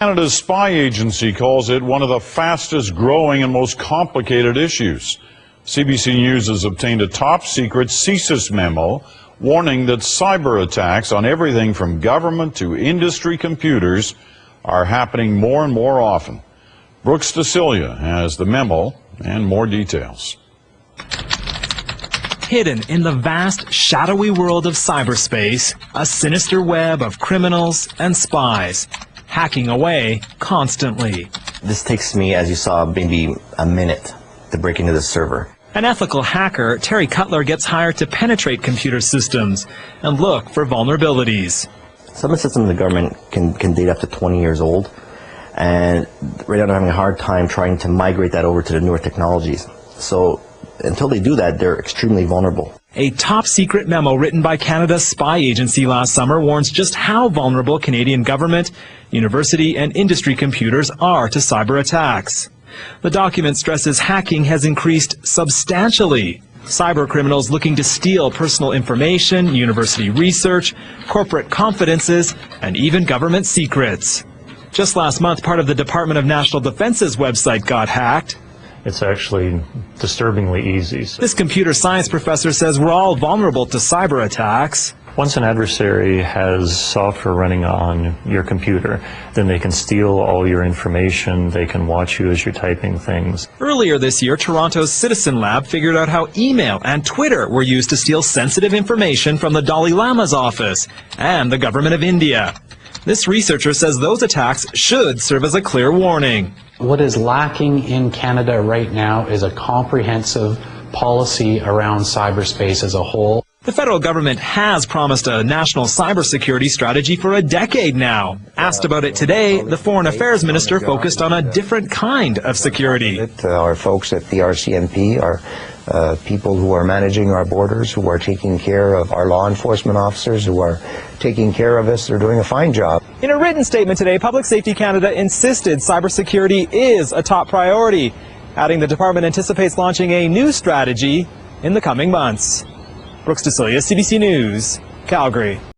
Canada's spy agency calls it one of the fastest growing and most complicated issues. CBC News has obtained a top-secret CSIS Memo warning that cyber attacks on everything from government to industry computers are happening more and more often. Brooks Decillia has the memo and more details. Hidden in the vast, shadowy world of cyberspace, a sinister web of criminals and spies, hacking away constantly. This takes me, as you saw, maybe a minute to break into the server. An ethical hacker, Terry Cutler, gets hired to penetrate computer systems and look for vulnerabilities. Some of the systems in the government can date up to 20 years old, and right now they're having a hard time trying to migrate that over to the newer technologies. So until they do that, they're extremely vulnerable. A top-secret memo written by Canada's spy agency last summer warns just how vulnerable Canadian government, university, and industry computers are to cyber attacks. The document stresses hacking has increased substantially. Cyber criminals looking to steal personal information, university research, corporate confidences, and even government secrets. Just last month, part of the Department of National Defense's website got hacked. It's actually disturbingly easy. This computer science professor says we're all vulnerable to cyber attacks. Once an adversary has software running on your computer, then they can steal all your information, they can watch you as you're typing things. Earlier this year, Toronto's Citizen Lab figured out how email and Twitter were used to steal sensitive information from the Dalai Lama's office and the government of India. This researcher says those attacks should serve as a clear warning. What is lacking in Canada right now is a comprehensive policy around cyberspace as a whole. The federal government has promised a national cybersecurity strategy for a decade now. Asked about it today, the Foreign Affairs Minister focused on a different kind of security. Our folks at the RCMP are people who are managing our borders, who are taking care of our law enforcement officers, who are taking care of us. They're doing a fine job. In a written statement today, Public Safety Canada insisted cybersecurity is a top priority, adding the department anticipates launching a new strategy in the coming months. Brooks Decillia, CBC News, Calgary.